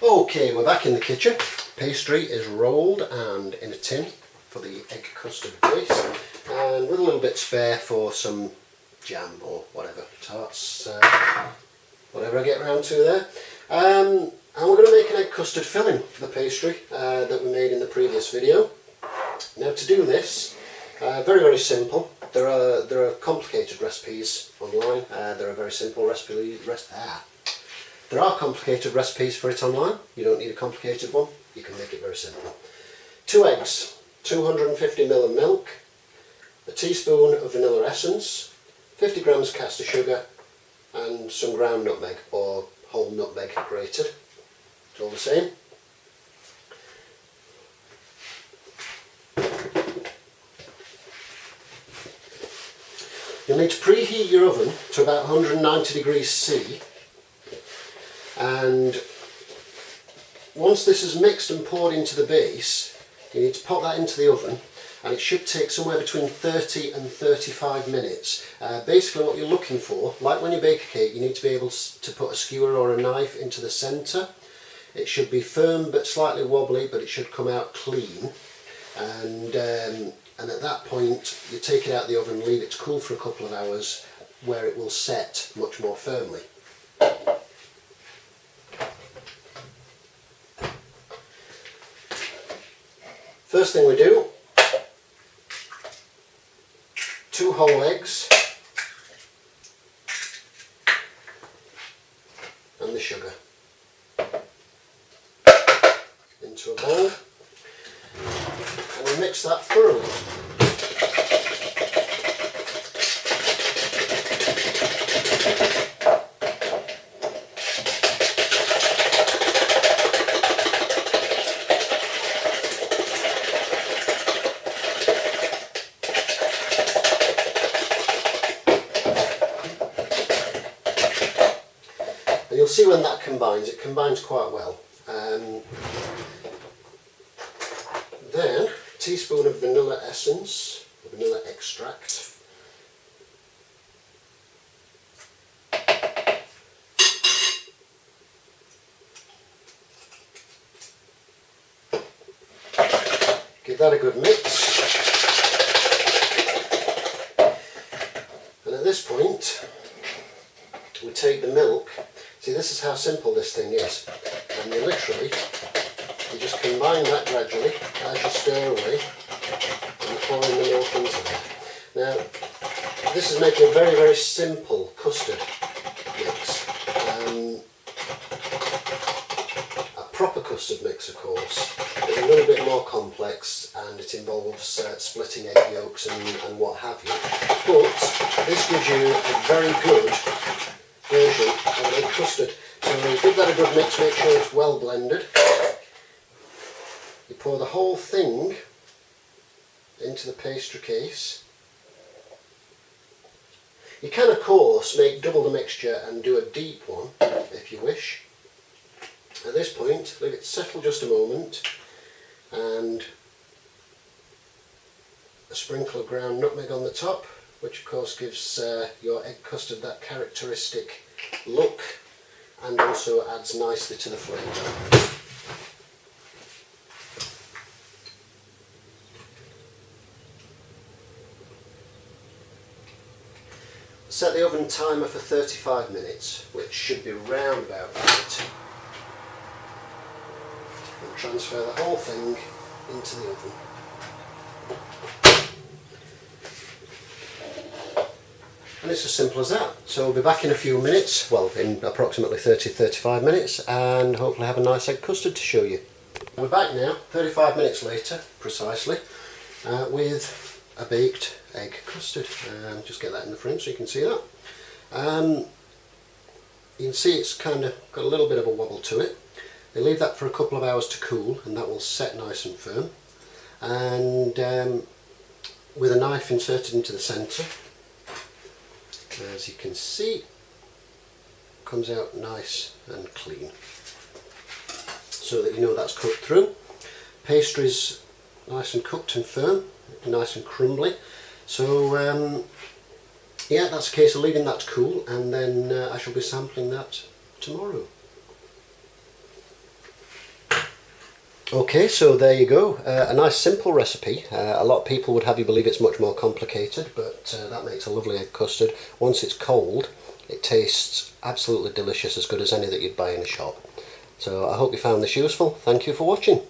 Okay, we're back in the kitchen. Pastry is rolled and in a tin for the egg custard base, and with a little bit spare for some jam or whatever, tarts, whatever I get around to there. And we're going to make an egg custard filling for the pastry that we made in the previous video. Now to do this, very simple. There are complicated recipes online. There are very simple There are complicated recipes for it online. You don't need a complicated one. You can make it very simple. 2 eggs, 250ml of milk, a teaspoon of vanilla essence, 50 grams caster sugar, and some ground nutmeg or whole nutmeg grated. It's all the same. You'll need to preheat your oven to about 190 degrees C, and once this is mixed and poured into the base, you need to pop that into the oven, and it should take somewhere between 30 and 35 minutes. Basically what you're looking for, like when you bake a cake, you need to be able to put a skewer or a knife into the centre. It should be firm but slightly wobbly, but it should come out clean. And at that point you take it out of the oven, leave it to cool for a couple of hours, where it will set much more firmly. First thing we do, 2 whole eggs and the sugar into a bowl, and we mix that thoroughly. And you'll see when that combines, it combines quite well. Then a teaspoon of vanilla essence, vanilla extract, give that a good mix, and at this point we take the milk. See, this is how simple this thing is, and you just combine that gradually as you stir away and pouring the milk into there. Now, this is making a very simple custard mix. A proper custard mix, of course, is a little bit more complex, and it involves splitting egg yolks and what have you. But this gives you a very good version of an egg custard. So give that a good mix, make sure it's well blended. You pour the whole thing into the pastry case. You can, of course, make double the mixture and do a deep one if you wish. At this point, leave it settle just a moment, and a sprinkle of ground nutmeg on the top, which of course gives your egg custard that characteristic look and also adds nicely to the flavour. Set the oven timer for 35 minutes, which should be round about right, and transfer the whole thing into the oven. And it's as simple as that. So we'll be back in a few minutes, well, in approximately 30-35 minutes, and hopefully have a nice egg custard to show you. We're back now, 35 minutes later, precisely, with a baked egg custard. Just get that in the frame so you can see that. You can see it's kind of got a little bit of a wobble to it. They leave that for a couple of hours to cool, and that will set nice and firm. And with a knife inserted into the centre, as you can see, comes out nice and clean, so that you know that's cooked through. Pastry's nice and cooked and firm, nice and crumbly. So yeah, that's a case of leaving that to cool, and then I shall be sampling that tomorrow. Okay, so there you go. A nice simple recipe. A lot of people would have you believe it's much more complicated, but that makes a lovely egg custard. Once it's cold, it tastes absolutely delicious, as good as any that you'd buy in a shop. So I hope you found this useful. Thank you for watching.